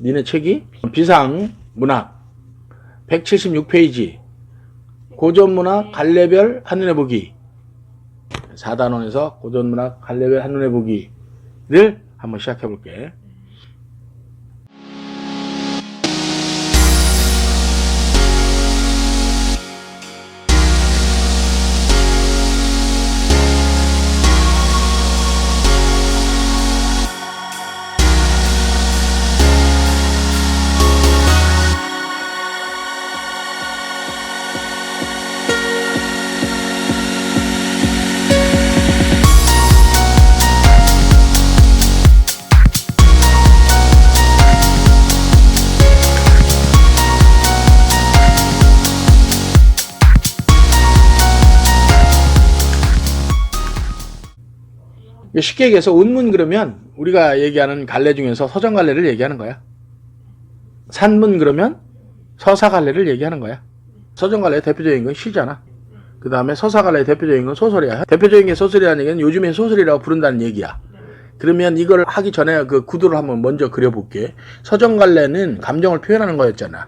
니네 책이 비상문학 176페이지 고전문학 갈래별 한눈에 보기 4단원에서 고전문학 갈래별 한눈에 보기를 한번 시작해 볼게. 쉽게 얘기해서 운문 그러면 우리가 얘기하는 갈래 중에서 서정 갈래를 얘기하는 거야. 산문 그러면 서사 갈래를 얘기하는 거야. 서정 갈래의 대표적인 건 시잖아. 그 다음에 서사 갈래의 대표적인 건 소설이야. 대표적인 게 소설이라는 얘기는 요즘에 소설이라고 부른다는 얘기야. 그러면 이걸 하기 전에 그 구도를 한번 먼저 그려볼게. 서정 갈래는 감정을 표현하는 거였잖아.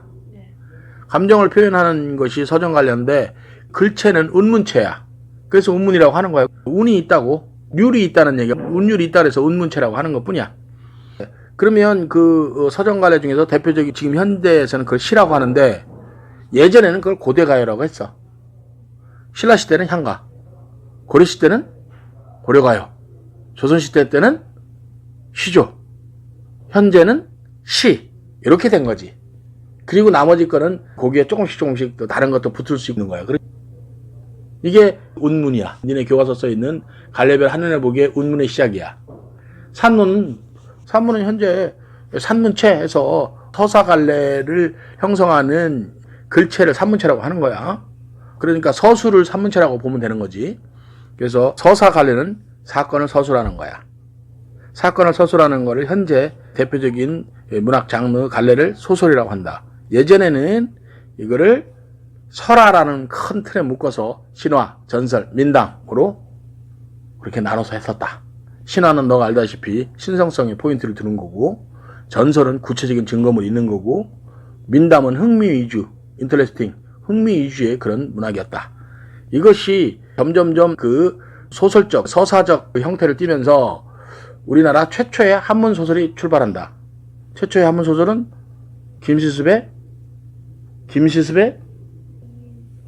감정을 표현하는 것이 서정 갈래인데 글체는 운문체야. 그래서 운문이라고 하는 거야. 운이 있다고. 률이 있다는 얘기야. 운율이 있다 그래서 운문체라고 하는 것 뿐이야. 그러면 그 서정갈래 중에서 대표적인 지금 현대에서는 그걸 시라고 하는데 예전에는 그걸 고대가요라고 했어. 신라시대는 향가, 고려시대는 고려가요, 조선시대 때는 시조, 현재는 시 이렇게 된 거지. 그리고 나머지 거는 거기에 조금씩 또 다른 것도 붙을 수 있는 거야. 이게 운문이야. 니네 교과서 써있는 갈래별 한눈에 보기의 운문의 시작이야. 산문은 현재 산문체에서 서사갈래를 형성하는 글체를 산문체라고 하는 거야. 그러니까 서술을 산문체라고 보면 되는 거지. 그래서 서사갈래는 사건을 서술하는 거야. 사건을 서술하는 거를 현재 대표적인 문학 장르 갈래를 소설이라고 한다. 예전에는 이거를 설화라는 큰 틀에 묶어서 신화, 전설, 민담으로 그렇게 나눠서 했었다. 신화는 너가 알다시피 신성성에 포인트를 두는 거고, 전설은 구체적인 증거물이 있는 거고, 민담은 흥미 위주, 인터레스팅, 흥미 위주의 그런 문학이었다. 이것이 점점점 그 소설적, 서사적 형태를 띠면서 우리나라 최초의 한문 소설이 출발한다. 최초의 한문 소설은 김시습의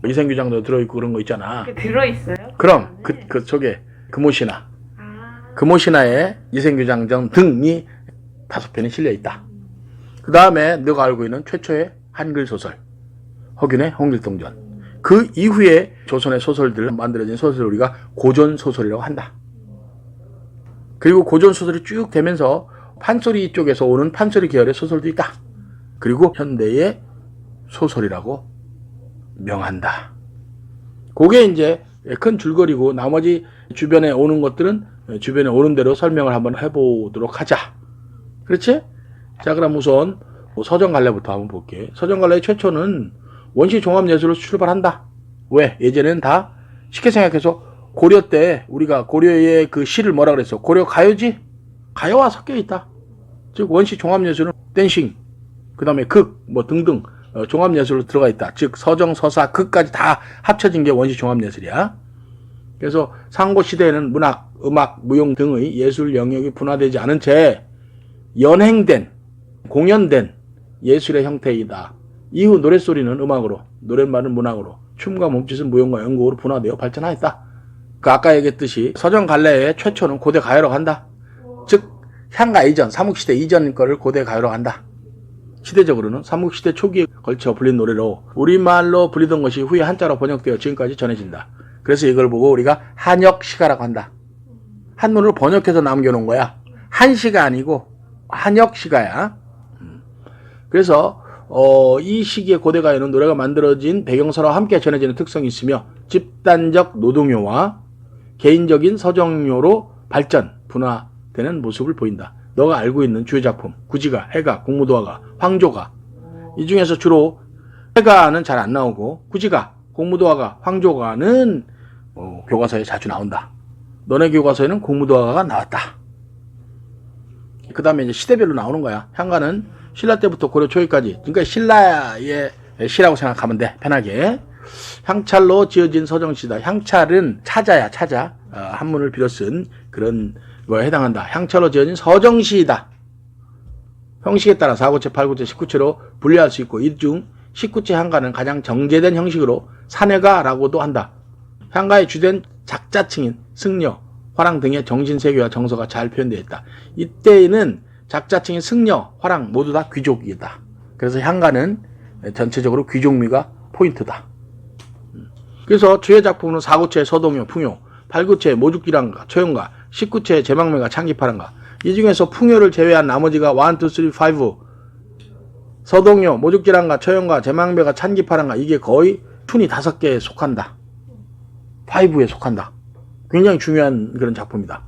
이생규장도 들어있고 그런 거 있잖아. 들어있어요? 그럼 그 속에 금오신화, 금오신화에 이생규장전 등이 5편이 실려있다. 그 다음에 너가 알고 있는 최초의 한글 소설 허균의 홍길동전. 그 이후에 조선의 소설들 만들어진 소설을 우리가 고전소설이라고 한다. 그리고 고전소설이 쭉 되면서 판소리 쪽에서 오는 판소리 계열의 소설도 있다. 그리고 현대의 소설이라고 명한다. 그게 이제 큰 줄거리고 나머지 주변에 오는 것들은 주변에 오는 대로 설명을 한번 해보도록 하자. 그렇지? 자, 그럼 우선 서정갈래부터 한번 볼게. 서정갈래의 최초는 원시 종합예술로 출발한다. 왜? 예전에는 다 쉽게 생각해서 고려 때 우리가 고려의 그 시를 뭐라 그랬어? 고려 가요지? 가요와 섞여 있다. 즉 원시 종합예술은 댄싱, 그 다음에 극, 뭐 등등 종합예술로 들어가 있다. 즉 서정, 서사, 극까지 다 합쳐진 게 원시 종합예술이야. 그래서 상고시대에는 문학, 음악, 무용 등의 예술 영역이 분화되지 않은 채 연행된, 공연된 예술의 형태이다. 이후 노랫소리는 음악으로, 노랫말은 문학으로, 춤과 몸짓은 무용과 연극으로 분화되어 발전하였다. 그 아까 얘기했듯이 서정갈래의 최초는 고대가요라고 한다. 즉 향가 이전, 삼국시대 이전 거를 고대가요라고 한다. 시대적으로는 삼국시대 초기에 걸쳐 불린 노래로 우리말로 불리던 것이 후에 한자로 번역되어 지금까지 전해진다. 그래서 이걸 보고 우리가 한역시가라고 한다. 한문으로 번역해서 남겨놓은 거야. 한시가 아니고 한역시가야. 그래서 이 시기의 고대가요는 노래가 만들어진 배경사와 함께 전해지는 특성이 있으며 집단적 노동요와 개인적인 서정요로 발전, 분화되는 모습을 보인다. 너가 알고 있는 주요 작품 구지가, 해가, 공무도화가, 황조가, 이 중에서 주로 해가는 잘 안 나오고 구지가, 공무도화가, 황조가는 교과서에 자주 나온다. 너네 교과서에는 공무도화가 나왔다. 그 다음에 이제 시대별로 나오는 거야. 향가는 신라 때부터 고려 초기까지, 그러니까 신라의 시라고 생각하면 돼, 편하게. 향찰로 지어진 서정시다. 향찰은 차자야, 차자. 한문을 빌어 쓴 그런 거에 해당한다. 향찰로 지어진 서정시이다. 형식에 따라 4구체, 8구체, 19체로 분류할 수 있고, 이 중 19체 향가는 가장 정제된 형식으로 산해가라고도 한다. 향가의 주된 작자층인 승려, 화랑 등의 정신세계와 정서가 잘 표현되어 있다. 이때에는 작자층인 승려, 화랑 모두 다 귀족이다. 그래서 향가는 전체적으로 귀족미가 포인트다. 그래서 주요 작품은 4구체 서동요, 풍요, 8구체 모죽기랑가, 처용가, 19체 제망매가 창기파랑가. 이 중에서 풍요를 제외한 나머지가 1, 2, 3, 5 서동요, 모죽기랑가, 처용가, 제망매가 창기파랑가, 이게 거의 춘이 5개에 속한다. 5에 속한다. 굉장히 중요한 그런 작품이다.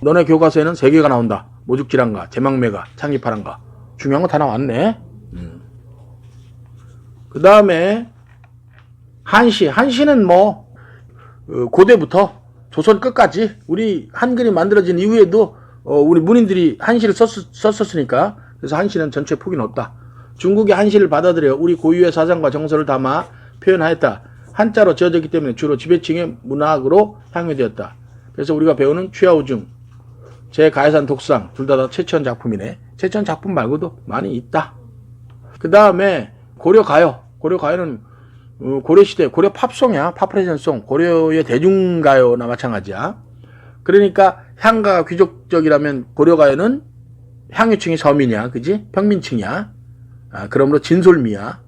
너네 교과서에는 3개가 나온다. 모죽지랑가, 제망매가, 창기파랑가. 중요한 거 다 나왔네. 그 다음에 한시. 한시는 뭐 고대부터 조선 끝까지 우리 한글이 만들어진 이후에도 우리 문인들이 한시를 썼었으니까, 그래서 한시는 전체 폭이 높다. 중국이 한시를 받아들여 우리 고유의 사상과 정서를 담아 표현하였다. 한자로 지어졌기 때문에 주로 지배층의 문학으로 향유되었다. 그래서 우리가 배우는 취하우중, 제가해산 독상, 둘 다 최천 작품이네. 최천 작품 말고도 많이 있다. 그 다음에 고려가요. 고려가요는 고려시대, 고려 팝송이야. 팝레전송. 고려의 대중가요나 마찬가지야. 그러니까 향가가 귀족적이라면 고려가요는 향유층이 서민이야. 그지? 평민층이야. 그러므로 진솔미야.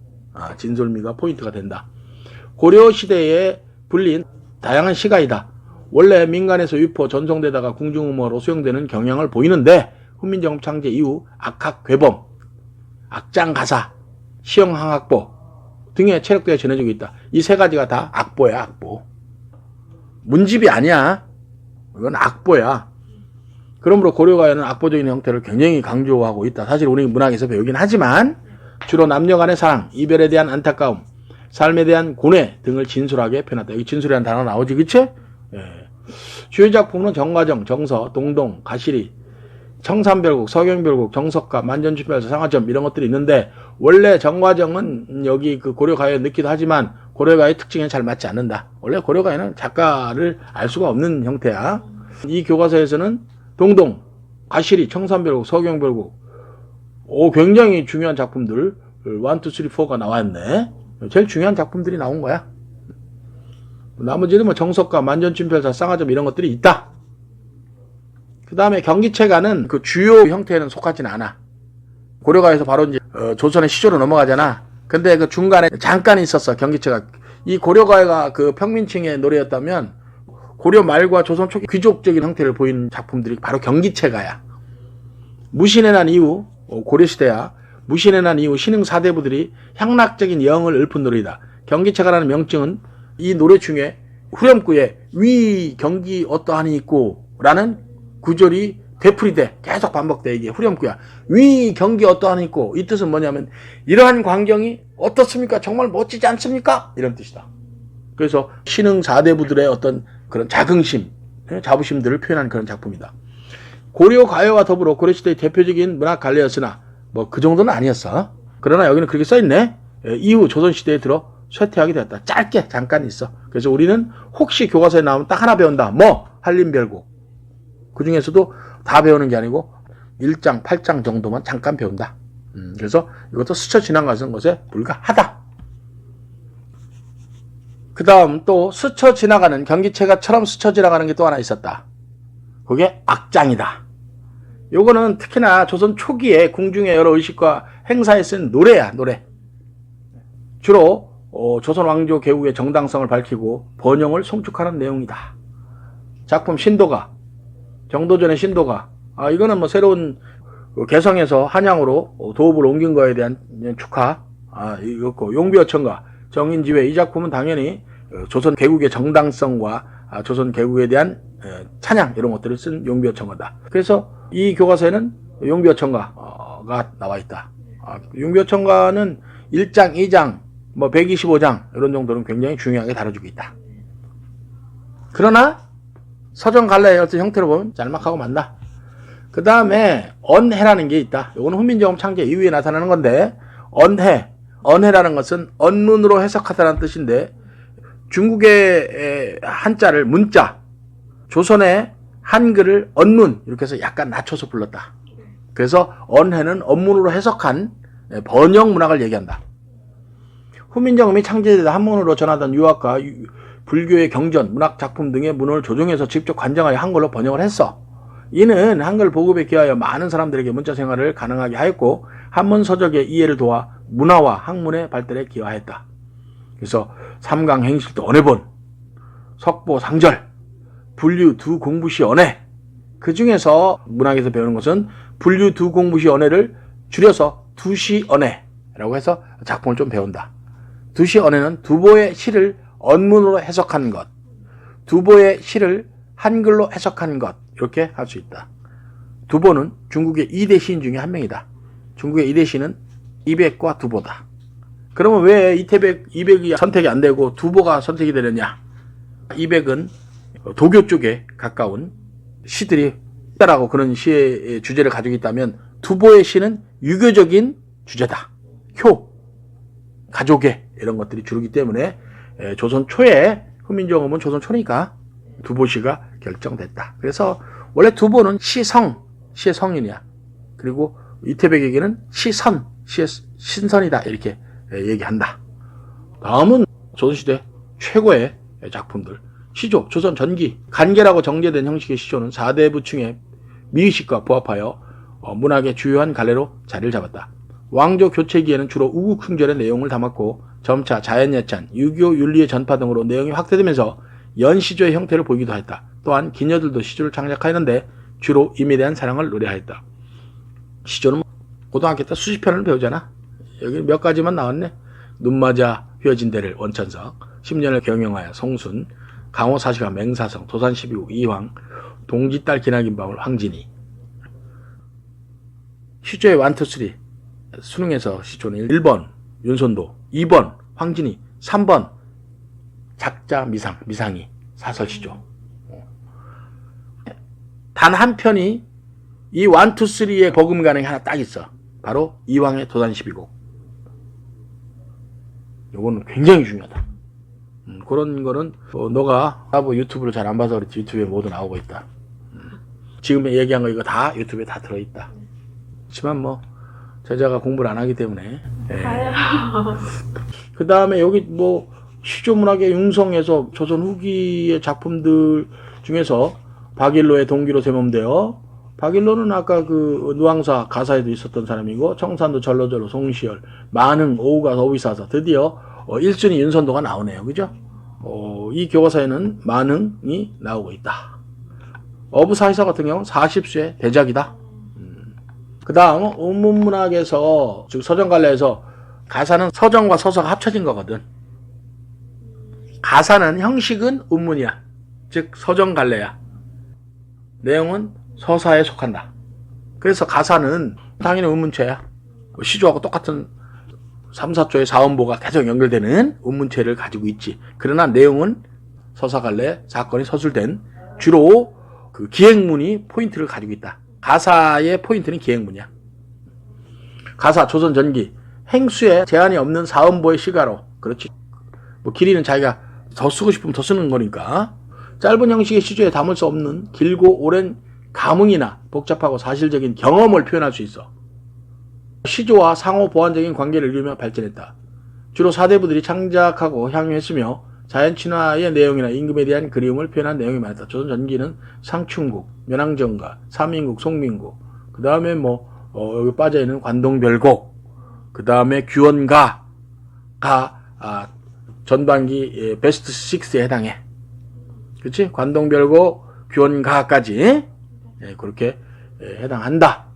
진솔미가 포인트가 된다. 고려시대에 불린 다양한 시가이다. 원래 민간에서 유포, 전송되다가 궁중음어로 수용되는 경향을 보이는데, 훈민정음 창제 이후 악학, 괴범, 악장가사, 시형항악보 등의 체력들이 전해지고 있다. 이 3가지가 다 악보야, 악보. 문집이 아니야. 이건 악보야. 그러므로 고려가요는 악보적인 형태를 굉장히 강조하고 있다. 사실 우리 문학에서 배우긴 하지만 주로 남녀 간의 사랑, 이별에 대한 안타까움, 삶에 대한 고뇌 등을 진솔하게 표현했다. 여기 진솔이라는 단어 나오지, 그치? 예. 주요 작품은 정과정, 정서, 동동, 가시리, 청산별곡, 서경별곡, 정석가, 만전주별서, 상하점 이런 것들이 있는데, 원래 정과정은 여기 그 고려가요에 넣기도 하지만 고려가요의 특징에 잘 맞지 않는다. 원래 고려가요는 작가를 알 수가 없는 형태야. 이 교과서에서는 동동, 가시리, 청산별곡, 서경별곡, 굉장히 중요한 작품들 1, 2, 3, 4가 나왔네. 제일 중요한 작품들이 나온 거야. 나머지는 뭐 정석가, 만전춘별사, 쌍화점 이런 것들이 있다. 그 다음에 경기체가는 그 주요 형태에는 속하진 않아. 고려가에서 바로 이제 조선의 시조로 넘어가잖아. 근데 그 중간에 잠깐 있었어, 경기체가. 이 고려가가 그 평민층의 노래였다면 고려 말과 조선 초기 귀족적인 형태를 보이는 작품들이 바로 경기체가야. 무신의 난 이후, 고려시대야. 무신의 난 이후 신흥 사대부들이 향락적인 영을 읊은 노래이다. 경기체가라는 명칭은 이 노래 중에 후렴구에 위 경기 어떠하니 있고 라는 구절이 되풀이돼. 계속 반복돼. 이게 후렴구야. 위 경기 어떠하니 있고, 이 뜻은 뭐냐면 이러한 광경이 어떻습니까? 정말 멋지지 않습니까? 이런 뜻이다. 그래서 신흥 사대부들의 어떤 그런 자긍심, 자부심들을 표현한 그런 작품이다. 고려 가요와 더불어 고려시대의 대표적인 문학 갈래였으나 뭐 그 정도는 아니었어. 그러나 여기는 그렇게 써있네. 이후 조선시대에 들어 쇠퇴하게 되었다. 짧게 잠깐 있어. 그래서 우리는 혹시 교과서에 나오면 딱 하나 배운다. 뭐? 한림별곡. 그 중에서도 다 배우는 게 아니고 1장, 8장 정도만 잠깐 배운다. 그래서 이것도 스쳐 지나가는 것에 불과하다. 그 다음 또 스쳐 지나가는, 경기체가처럼 스쳐 지나가는 게 또 하나 있었다. 그게 악장이다. 요거는 특히나 조선 초기에 궁중의 여러 의식과 행사에 쓴 노래야, 노래. 주로 조선 왕조 개국의 정당성을 밝히고 번영을 송축하는 내용이다. 작품 신도가, 정도전의 신도가, 이거는 뭐 새로운 개성에서 한양으로 도읍을 옮긴 거에 대한 축하, 이거고, 용비어천가, 정인지회, 이 작품은 당연히 조선 개국의 정당성과 조선 개국에 대한 찬양 이런 것들을 쓴 용비어천가다. 그래서 이 교과서에는 용비어천가가 나와 있다. 용비어천가는 1장, 2장, 뭐 125장 이런 정도는 굉장히 중요하게 다뤄주고 있다. 그러나 서정 갈래의 어떤 형태로 보면 짤막하고 많다. 그 다음에 언해라는 게 있다. 이거는 훈민정음 창제 이후에 나타나는 건데, 언해라는 것은 언문으로 해석하다는 뜻인데, 중국의 한자를 문자, 조선의 한글을 언문 이렇게 해서 약간 낮춰서 불렀다. 그래서 언해는 언문으로 해석한 번역 문학을 얘기한다. 훈민정음이 창제되다 한문으로 전하던 유학과 불교의 경전, 문학 작품 등의 문을 조정해서 직접 관장하여 한글로 번역을 했어. 이는 한글 보급에 기하여 많은 사람들에게 문자 생활을 가능하게 하였고 한문 서적의 이해를 도와 문화와 학문의 발달에 기여하였다. 그래서 삼강 행실도 언해본, 석보 상절, 분류 두 공부시 언해. 그 중에서 문학에서 배우는 것은 분류 두 공부시 언해를 줄여서 두시 언해라고 해서 작품을 좀 배운다. 두시 언해는 두보의 시를 언문으로 해석한 것, 두보의 시를 한글로 해석한 것, 이렇게 할 수 있다. 두보는 중국의 2대 시인 중에 한 명이다. 중국의 2대 시는 이백과 두보다. 그러면 왜 이백이 선택이 안 되고 두보가 선택이 되느냐? 이백은 도교 쪽에 가까운 시들이 있다라고 그런 시의 주제를 가지고 있다면 두보의 시는 유교적인 주제다. 효, 가족애 이런 것들이 주르기 때문에 조선 초에 훈민정음은 조선 초니까 두보시가 결정됐다. 그래서 원래 두보는 시의 성인이야. 그리고 이태백에게는 시의 신선이다 이렇게 얘기한다. 다음은 조선시대 최고의 작품들. 시조, 조선 전기, 간계라고 정제된 형식의 시조는 4대 부층의 미의식과 부합하여 문학의 주요한 갈래로 자리를 잡았다. 왕조 교체기에는 주로 우국흥절의 내용을 담았고 점차 자연예찬, 유교 윤리의 전파 등으로 내용이 확대되면서 연시조의 형태를 보이기도 했다. 또한 기녀들도 시조를 창작하였는데 주로 임에 대한 사랑을 노래하였다. 시조는 고등학교 때 수십 편을 배우잖아. 여기 몇 가지만 나왔네. 눈맞아 휘어진 대를 원천석, 10년을 경영하여 송순, 강호사시가 맹사성, 도산12국 이황, 동지딸 기나긴방울 황진이. 시조의 1, 2, 3 수능에서 시조는 1번 윤손도, 2번 황진이, 3번 작자 미상이 사설시조. 단 한 편이 이 1, 2, 3의 버금가능이 하나 딱 있어. 바로 이황의 도산12국. 요거는 굉장히 중요하다. 그런 거는 너가 유튜브를 잘 안 봐서 그렇지 유튜브에 모두 나오고 있다. 지금 얘기한 거 이거 다 유튜브에 다 들어있다. 하지만 뭐 제자가 공부를 안 하기 때문에. 그 다음에 여기 뭐 시조문학의 융성에서 조선 후기의 작품들 중에서 박일로의 동기로 세몸되어, 박일로는 아까 그 누앙사 가사에도 있었던 사람이고 청산도 절로절로 송시열, 만흥 오우가 어비사서 드디어 1순위 윤선도가 나오네요. 그죠? 이 교과서에는 만흥이 나오고 있다. 어부사이사 같은 경우는 40쇄 대작이다. 그 다음 운문문학에서 즉 서정갈래에서 가사는 서정과 서사가 합쳐진 거거든. 가사는 형식은 운문이야. 즉 서정갈래야. 내용은 서사에 속한다. 그래서 가사는 당연히 운문체야. 시조하고 똑같은 3, 4조의 사원보가 계속 연결되는 운문체를 가지고 있지. 그러나 내용은 서사갈래 사건이 서술된 주로 그 기행문이 포인트를 가지고 있다. 가사의 포인트는 기행문이야. 가사 조선 전기 행수에 제한이 없는 사원보의 시가로. 그렇지. 뭐 길이는 자기가 더 쓰고 싶으면 더 쓰는 거니까. 짧은 형식의 시조에 담을 수 없는 길고 오랜 감흥이나 복잡하고 사실적인 경험을 표현할 수 있어. 시조와 상호 보완적인 관계를 이루며 발전했다. 주로 사대부들이 창작하고 향유했으며 자연 친화의 내용이나 임금에 대한 그리움을 표현한 내용이 많았다. 조선 전기는 상충국, 면왕정가, 삼인국, 송민국, 그 다음에 여기 빠져있는 관동별곡, 그 다음에 규원가가 전반기 베스트 6에 해당해. 그치? 관동별곡, 규원가까지 그렇게 해당한다.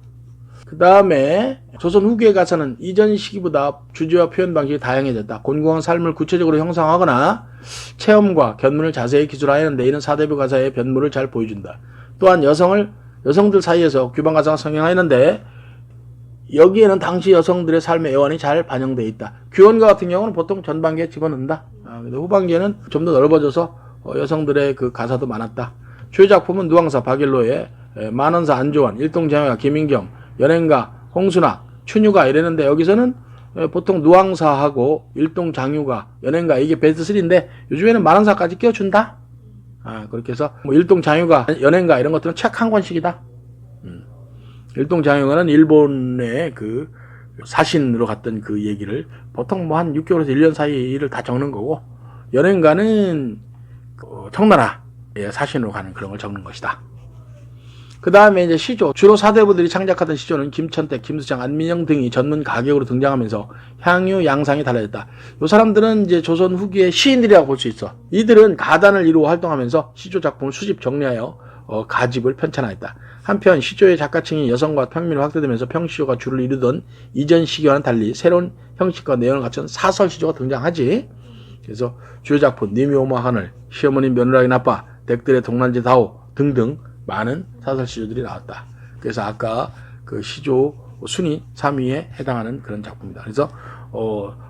그 다음에 조선 후기에 가서는 이전 시기보다 주제와 표현 방식이 다양해졌다. 곤궁한 삶을 구체적으로 형상하거나 체험과 견문을 자세히 기술하였는데 이는 사대부 가사의 변물을 잘 보여준다. 또한 여성들 사이에서 규방 가사가 성행하였는데 여기에는 당시 여성들의 삶의 애환이 잘 반영되어 있다. 규원가 같은 경우는 보통 전반기에 집어넣는다. 근데 후반기에는 좀 더 넓어져서 여성들의 그 가사도 많았다. 주요 작품은 누앙사 박일로의 만원사 안조원, 일동장유가 김인겸, 연행가 홍순학, 춘유가 이랬는데 여기서는 보통 누앙사하고 일동장유가, 연행가 이게 베스트3인데 요즘에는 만원사까지 끼워준다. 그렇게 해서 뭐 일동장유가, 연행가 이런 것들은 책 한 권씩이다. 일동장유가는 일본의 그 사신으로 갔던 그 얘기를 보통 뭐 한 6개월에서 1년 사이를 다 적는 거고, 연행가는 청나라의 사신으로 가는 그런 걸 적는 것이다. 그 다음에 이제 시조, 주로 사대부들이 창작하던 시조는 김천택, 김수창, 안민영 등이 전문 가객으로 등장하면서 향유, 양상이 달라졌다. 이 사람들은 이제 조선 후기의 시인들이라고 볼 수 있어. 이들은 가단을 이루어 활동하면서 시조 작품을 수집 정리하여 가집을 편찬하였다. 한편 시조의 작가층이 여성과 평민으로 확대되면서 평시조가 주를 이루던 이전 시기와는 달리 새로운 형식과 내용을 갖춘 사설 시조가 등장하지. 그래서 주요 작품 니미오마 하늘, 시어머니 며느라기 나빠, 댁들의 동란지 다오 등등 많은 사설 시조들이 나왔다. 그래서 아까 그 시조 순위 3위에 해당하는 그런 작품이다. 그래서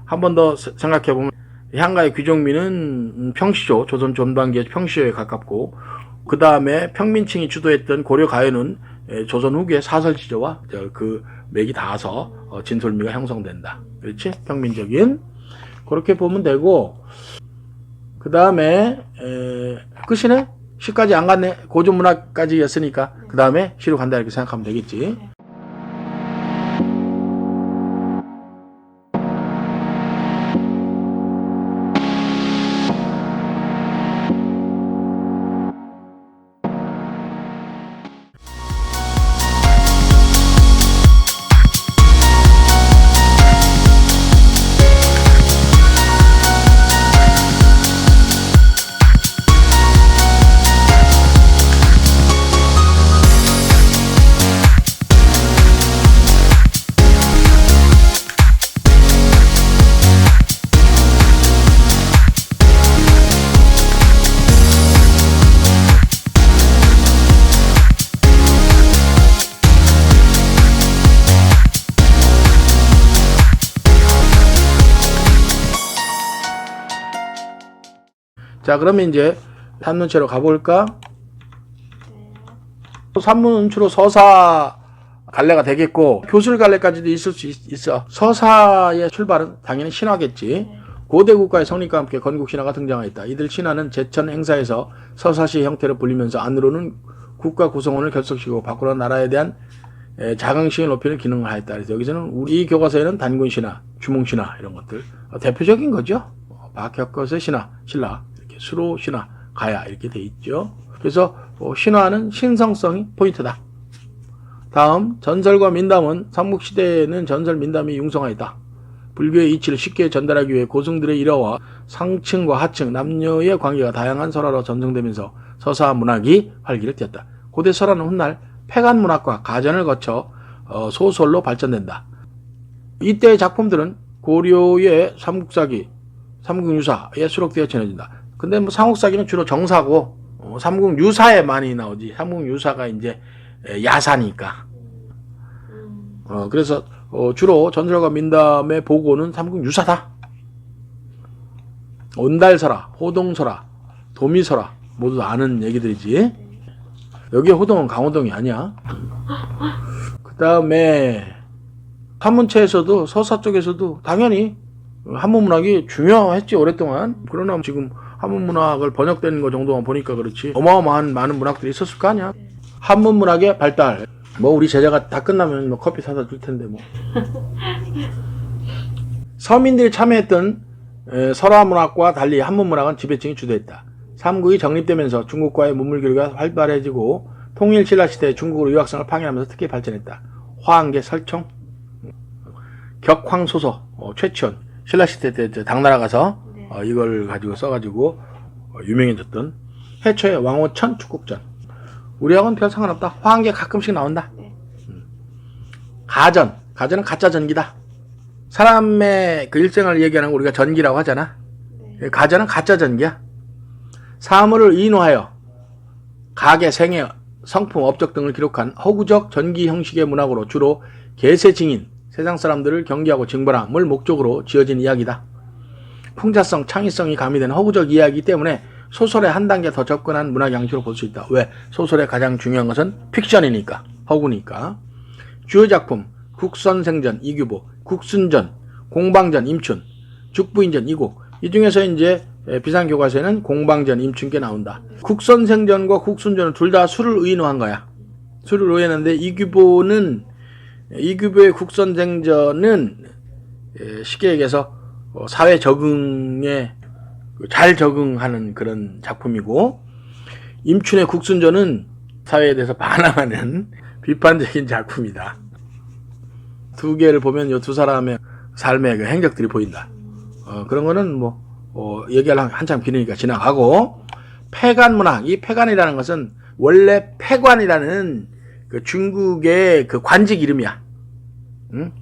한 번 더 생각해 보면 향가의 귀종민은 평시조, 조선 전반기의 평시조에 가깝고, 그 다음에 평민층이 주도했던 고려 가요는 조선 후기의 사설 시조와 그 맥이 닿아서 진솔미가 형성된다. 그렇지? 평민적인. 그렇게 보면 되고, 그 다음에 끝이네? 시까지 안 갔네. 고전문학까지 였으니까 그 다음에 시로 간다 이렇게 생각하면 되겠지. 자, 그러면 이제 산문체로 가볼까? 산문은 주로 서사 갈래가 되겠고, 교술 갈래까지도 있을 수 있어. 서사의 출발은 당연히 신화겠지. 고대 국가의 성립과 함께 건국 신화가 등장하였다. 이들 신화는 제천 행사에서 서사시 형태로 불리면서 안으로는 국가 구성원을 결속시키고 밖으로는 나라에 대한 자긍심을 높이는 기능을 하였다. 그래서 여기서는 우리 교과서에는 단군 신화, 주몽 신화 이런 것들 대표적인 거죠. 박혁거의 신화, 신라, 이렇게 수로 신화, 가야 이렇게 돼 있죠. 그래서 신화는 신성성이 포인트다. 다음 전설과 민담은 삼국시대에는 전설 민담이 융성하였다. 불교의 이치를 쉽게 전달하기 위해 고승들의 일화와 상층과 하층, 남녀의 관계가 다양한 설화로 전승되면서 서사 문학이 활기를 띠었다. 고대 설화는 훗날 폐간 문학과 가전을 거쳐 소설로 발전된다. 이때의 작품들은 고려의 삼국사기, 삼국유사에 수록되어 전해진다. 근데 뭐 삼국사기는 주로 정사고 삼국유사에 많이 나오지. 삼국유사가 이제 야사니까. 그래서 주로 전설과 민담의 보고는 삼국유사다. 온달설화, 호동설화, 도미설화 모두 아는 얘기들이지. 여기 호동은 강호동이 아니야. 그 다음에 한문체에서도 서사 쪽에서도 당연히 한문문학이 중요했지 오랫동안. 그러나 지금 한문문학을 번역되는 거 정도만 보니까 그렇지 어마어마한 많은 문학들이 있었을 거 아니야. 한문문학의 발달. 뭐 우리 제자가 다 끝나면 뭐 커피 사다 줄 텐데 뭐. 서민들이 참여했던 설화문학과 달리 한문문학은 지배층이 주도했다. 삼국이 정립되면서 중국과의 문물교류가 활발해지고 통일 신라시대에 중국으로 유학생을 파견하면서 특히 발전했다. 화한계 설청, 격황소서, 최치원, 신라시대 때 당나라 가서 이걸 가지고 써가지고 유명해졌던 해초의 왕호천 축국전. 우리하고는 별 상관없다. 화한계 가끔씩 나온다. 가전은 가짜 전기다. 사람의 그 일생을 얘기하는 거 우리가 전기라고 하잖아. 가전은 가짜 전기야. 사물을 인화하여 가계, 생애, 성품, 업적 등을 기록한 허구적 전기 형식의 문학으로 주로 계세 증인, 세상 사람들을 경계하고 징벌함을 목적으로 지어진 이야기다. 풍자성, 창의성이 가미된 허구적 이야기이기 때문에 소설에 한 단계 더 접근한 문학 양식으로 볼 수 있다. 왜? 소설의 가장 중요한 것은 픽션이니까, 허구니까. 주요 작품 국선생전 이규보, 국순전, 공방전 임춘, 죽부인전 이곡. 이 중에서 이제 비상교과서에는 공방전 임춘께 나온다. 국선생전과 국순전은 둘 다 수를 의인화한 거야. 수를 의인화했는데 이규보의 국선생전은 쉽게 얘기해서 사회 적응에 잘 적응하는 그런 작품이고, 임춘의 국순전은 사회에 대해서 반항하는 비판적인 작품이다. 두 개를 보면 이 두 사람의 삶의 그 행적들이 보인다. 그런 거는 얘기할 한참 길으니까 지나가고, 폐관문학. 이 폐관이라는 것은 원래 폐관이라는 그 중국의 그 관직 이름이야.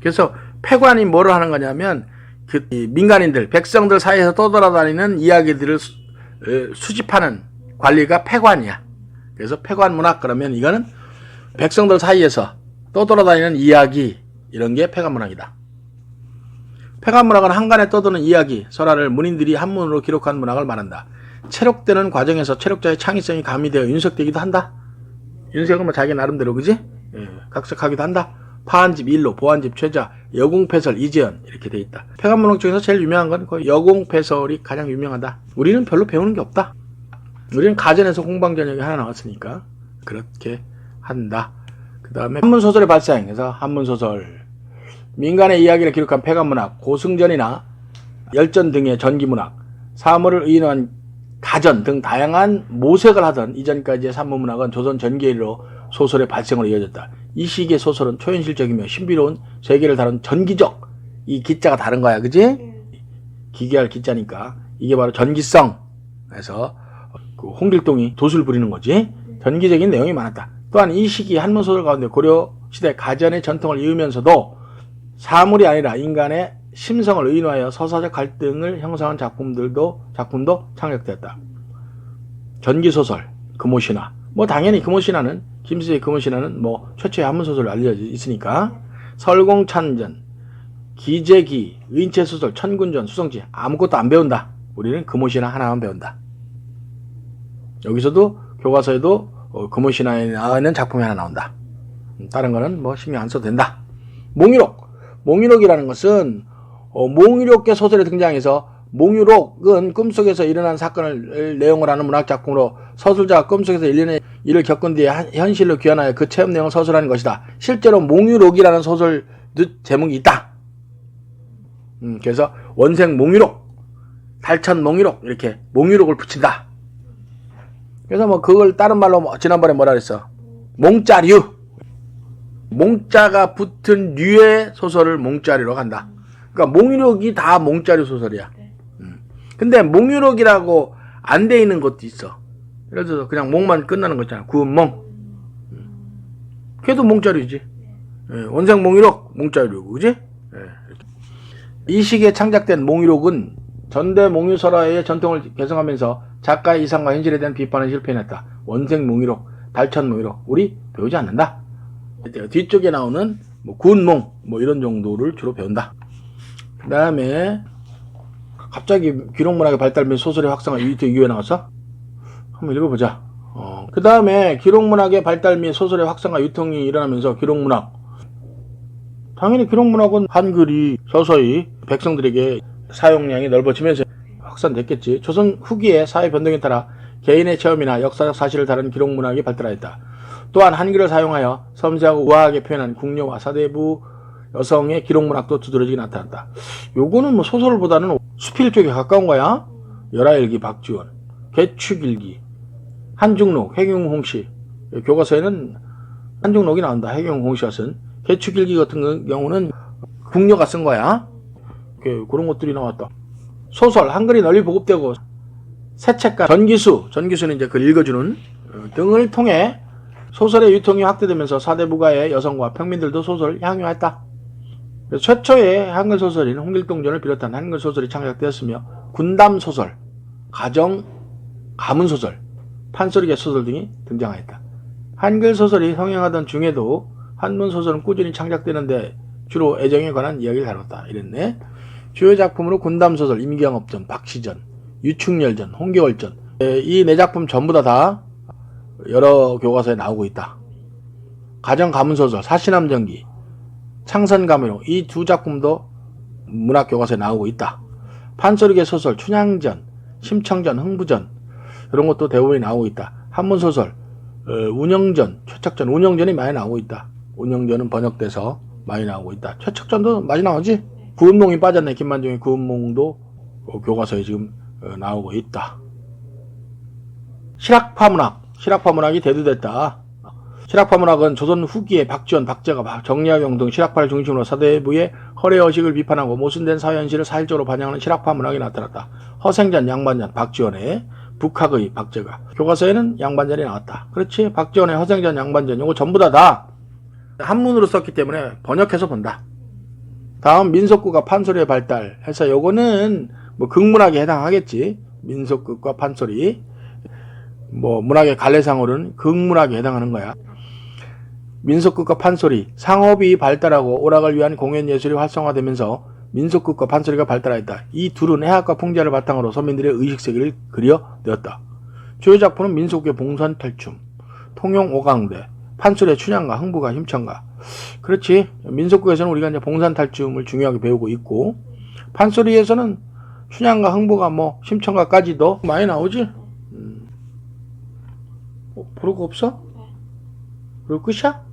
그래서 폐관이 뭐를 하는 거냐면 이 민간인들, 백성들 사이에서 떠돌아다니는 이야기들을 수집하는 관리가 폐관이야. 그래서 폐관문학 그러면 이거는 백성들 사이에서 떠돌아다니는 이야기, 이런 게 폐관문학이다. 폐관문학은 한간에 떠도는 이야기, 설화를 문인들이 한문으로 기록한 문학을 말한다. 체록되는 과정에서 체록자의 창의성이 가미되어 윤석되기도 한다. 윤석은 자기 나름대로, 그지? 각색하기도 한다. 파한집 일로, 보한집 최자, 여공패설 이재현, 이렇게 돼 있다. 폐관문학 중에서 제일 유명한 건 거의 여공패설이 가장 유명하다. 우리는 별로 배우는 게 없다. 우리는 가전에서 공방전역이 하나 나왔으니까 그렇게 한다. 그 다음에 한문소설의 발상에서 한문소설, 민간의 이야기를 기록한 폐관문학, 고승전이나 열전 등의 전기문학, 사물을 의인화한 가전 등 다양한 모색을 하던 이전까지의 산문문학은 조선 전기일로 소설의 발생으로 이어졌다. 이 시기의 소설은 초현실적이며 신비로운 세계를 다룬 전기적, 이 기자가 다른 거야, 그지? 기계할 기자니까 이게 바로 전기성에서 그 홍길동이 도술 부리는 거지. 전기적인 내용이 많았다. 또한 이 시기 한문소설 가운데 고려시대 가전의 전통을 이으면서도 사물이 아니라 인간의 심성을 의인화하여 서사적 갈등을 형성한 작품도 창작되었다. 전기소설, 금오신화. 당연히 금오신화는, 김수의 금오신화는 최초의 한문소설로 알려져 있으니까. 설공찬전, 기재기, 의인체소설, 천군전, 수성지. 아무것도 안 배운다. 우리는 금오신화 하나만 배운다. 여기서도 교과서에도 금오신화에 나오는 작품이 하나 나온다. 다른 거는 신경 안 써도 된다. 몽유록. 몽유록이라는 것은 몽유록계 소설에 등장해서, 몽유록은 꿈속에서 일어난 사건을 내용을 하는 문학작품으로 서술자가 꿈속에서 일련의 일을 겪은 뒤에 현실로 귀환하여 그 체험 내용을 서술하는 것이다. 실제로 몽유록이라는 소설 제목이 있다. 그래서 원생 몽유록, 달천 몽유록, 이렇게 몽유록을 붙인다. 그래서 그걸 다른 말로 지난번에 뭐라 그랬어? 몽자류. 몽자가 붙은 류의 소설을 몽자류로 간다. 그러니까 몽유록이 다 몽자류 소설이야. 근데 몽유록이라고 안 돼 있는 것도 있어. 예를 들어서 그냥 몽만 끝나는 거 있잖아. 구은몽. 걔도 몽자류지. 원생 몽유록, 몽자류고, 그지? 이 시기에 창작된 몽유록은 전대 몽유설화의 전통을 개성하면서 작가의 이상과 현실에 대한 비판을 실패해냈다. 원생 몽유록, 달천 몽유록, 우리 배우지 않는다. 뒤쪽에 나오는 구은몽, 이런 정도를 주로 배운다. 그 다음에 갑자기 기록문학의 발달 및 소설의 확산과 이후에 나왔어? 한번 읽어보자. 그 다음에 기록문학의 발달 및 소설의 확산과 유통이 일어나면서 기록문학, 당연히 기록문학은 한글이 서서히 백성들에게 사용량이 넓어지면서 확산됐겠지. 조선 후기에 사회 변동에 따라 개인의 체험이나 역사적 사실을 다룬 기록문학이 발달하였다. 또한 한글을 사용하여 섬세하고 우아하게 표현한 궁녀와 사대부 여성의 기록문학도 두드러지게 나타났다. 요거는 소설보다는 수필 쪽에 가까운 거야. 열하일기 박지원, 개축일기, 한중록, 해경홍씨. 교과서에는 한중록이 나온다. 해경홍씨가 쓴. 개축일기 같은 경우는 궁녀가 쓴 거야. 그런 것들이 나왔다. 소설, 한글이 널리 보급되고 새 책과 전기수는 이제 그걸 읽어주는 등을 통해 소설의 유통이 확대되면서 사대부가의 여성과 평민들도 소설을 향유했다. 최초의 한글 소설인 홍길동전을 비롯한 한글 소설이 창작되었으며 군담소설, 가정, 가문소설, 판소리개 소설 등이 등장하였다. 한글 소설이 성행하던 중에도 한문 소설은 꾸준히 창작되는데 주로 애정에 관한 이야기를 다뤘다. 이랬네. 주요 작품으로 군담소설, 임경업전, 박시전, 유충열전, 홍계월전, 이 네 작품 전부 다 여러 교과서에 나오고 있다. 가정가문소설, 사시남전기, 창선가문록 이 두 작품도 문학교과서에 나오고 있다. 판소리계 소설, 춘향전, 심청전, 흥부전 이런 것도 대부분이 나오고 있다. 한문소설, 운영전, 최척전, 운영전이 많이 나오고 있다. 운영전은 번역돼서 많이 나오고 있다. 최척전도 많이 나오지? 구은몽이 빠졌네. 김만중의 구은몽도 교과서에 지금 나오고 있다. 실학파문학, 실학파문학이 대두됐다. 실학파문학은 조선 후기에 박지원, 박제가, 정리학용 등 실학파를 중심으로 사대부의 허례허식을 비판하고 모순된 사회현실을 사실적으로 반영하는 실학파문학이 나타났다. 허생전, 양반전, 박지원의 북학의 박제가. 교과서에는 양반전이 나왔다. 그렇지? 박지원의 허생전, 양반전 이거 전부 다 한문으로 썼기 때문에 번역해서 본다. 다음 민속극과 판소리의 발달해서 요거는 뭐 극문학에 해당하겠지. 민속극과 판소리. 뭐 문학의 갈래상으로는 극문학에 해당하는 거야. 민속극과 판소리, 상업이 발달하고 오락을 위한 공연예술이 활성화되면서 민속극과 판소리가 발달하였다. 이 둘은 해학과 풍자를 바탕으로 서민들의 의식세계를 그려내었다. 주요 작품은 민속극의 봉선탈춤, 통용오강대, 판소리의 춘향가, 흥부가, 힘청가. 그렇지. 민속극에서는 우리가 이제 봉선탈춤을 중요하게 배우고 있고, 판소리에서는 춘향가, 흥부가, 뭐 심청가까지도 많이 나오지. 보는 거 없어? 그리고 끝이야?